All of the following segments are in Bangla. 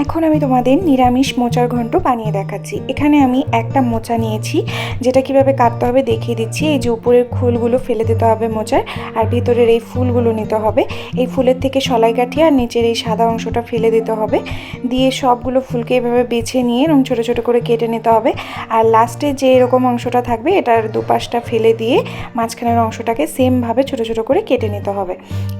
এখন আমি তোমাদের নিরামিষ মোচার ঘন্ট বানিয়ে দেখাচ্ছি। এখানে আমি একটা মোচা নিয়েছি, যেটা কিভাবে কাটতে হবে দেখিয়ে দিচ্ছি। এই যে উপরের খোলগুলো ফেলে দিতে হবে মোচার, আর ভিতরের এই ফুলগুলো নিতে হবে। এই ফুলের থেকে সলাই কাঠিয়ে আর নিচের এই সাদা অংশটা ফেলে দিতে হবে। দিয়ে সবগুলো ফুলকে এভাবে বেছে নিয়ে এরকম ছোটো ছোটো করে কেটে নিতে হবে। আর লাস্টে যে এরকম অংশটা থাকবে এটার দুপাশটা ফেলে দিয়ে মাঝখানের অংশটাকে সেমভাবে ছোটো ছোটো করে কেটে নিতে হবে।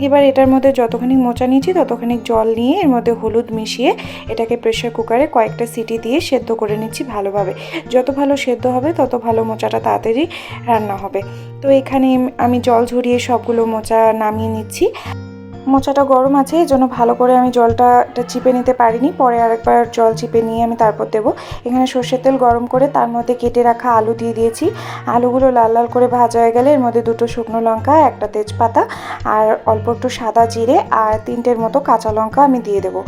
এবার এটার মধ্যে যতখানি মোচা নিয়েছি ততখানি জল নিয়ে এর মধ্যে হলুদ মিশিয়ে এটাকে প্রেসার কুকারে কয়েকটা সিটি দিয়ে সেদ্ধ করে নিচ্ছি ভালোভাবে। যত ভালো সেদ্ধ হবে তত ভালো মোচাটা তাড়াতাড়ি রান্না হবে। তো এখানে আমি জল ঝরিয়ে সবগুলো মোচা নামিয়ে নিচ্ছি। মোচাটা গরম আছে, এই জন্য ভালো করে আমি জলটা চিপে নিতে পারিনি, পরে আরেকবার জল চিপে নিয়ে আমি তারপর দেবো। এখানে সর্ষের তেল গরম করে তার মধ্যে কেটে রাখা আলু দিয়ে দিয়েছি। আলুগুলো লাল লাল করে ভাজা হয়ে গেলে এর মধ্যে দুটো শুকনো লঙ্কা, একটা তেজপাতা আর অল্প একটু সাদা জিরে আর তিনটের মতো কাঁচা লঙ্কা আমি দিয়ে দেবো।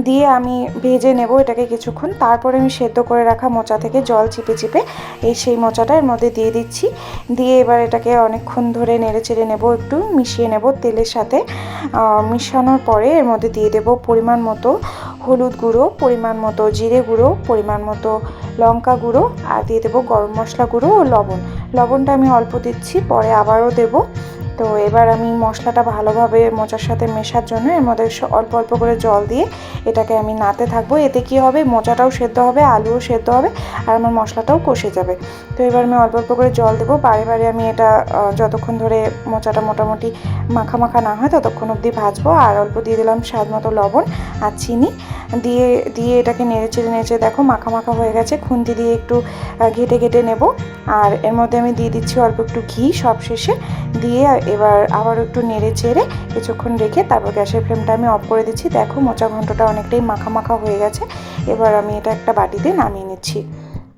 দিয়ে আমি ভেজে নেব এটাকে কিছুক্ষণ। তারপরে আমি সেদ্ধ করে রাখা মোচা থেকে জল চিপে চিপে সেই মোচাটা এর মধ্যে দিয়ে দিচ্ছি। দিয়ে এবার এটাকে অনেকক্ষণ ধরে নেড়ে চেড়ে নেব, একটু মিশিয়ে নেব তেলের সাথে। মিশানোর পরে এর মধ্যে দিয়ে দেব পরিমাণ মতো হলুদ গুঁড়ো, পরিমাণ মতো জিরে গুঁড়ো, পরিমাণ মতো লঙ্কা গুঁড়ো, আর দিয়ে দেবো গরম মশলা গুঁড়ো ও লবণ। লবণটা আমি অল্প দিচ্ছি, পরে আবারও দেবো। তো এবার আমি মশলাটা ভালোভাবে মোচার সাথে মেশার জন্য এর মধ্যে অল্প অল্প করে জল দিয়ে এটাকে আমি নাড়তে থাকবো। এতে কি হবে, মোচাটাও সেদ্ধ হবে, আলুও সেদ্ধ হবে, আর আমার মশলাটাও কষে যাবে। তো এবার আমি অল্প অল্প করে জল দেবো। বারে বারে আমি এটা যতক্ষণ ধরে মোচাটা মোটামুটি মাখা মাখা না হয় ততক্ষণ অবধি ভাজবো। আর অল্প দিয়ে দিলাম স্বাদ মতো লবণ আর চিনি দিয়ে এটাকে নেড়ে চেড়ে দেখো মাখা মাখা হয়ে গেছে। খুন্তি দিয়ে একটু ঘেটে ঘেটে নেব। আর এর মধ্যে আমি দিয়ে দিচ্ছি অল্প একটু ঘি সব শেষে দিয়ে। এবার আবার একটু নেড়ে চেড়ে কিছুক্ষণ রেখে তারপর গ্যাসের ফ্লেমটা আমি অফ করে দিচ্ছি। দেখো মোচা ঘন্টটা অনেকটাই মাখা মাখা হয়ে গেছে। এবার আমি এটা একটা বাটিতে নামিয়ে নিচ্ছি।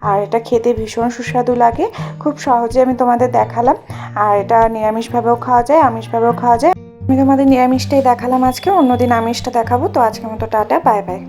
আর এটা খেতে ভীষণ সুস্বাদু লাগে। খুব সহজে আমি তোমাদের দেখালাম। আর এটা নিরামিষভাবেও খাওয়া যায়, আমিষভাবেও খাওয়া যায়। আমি তোমাদের নিরামিষটাই দেখালাম আজকে, অন্যদিন আমিষটা দেখাবো। তো আজকের মতো টাটা, বাই বাই।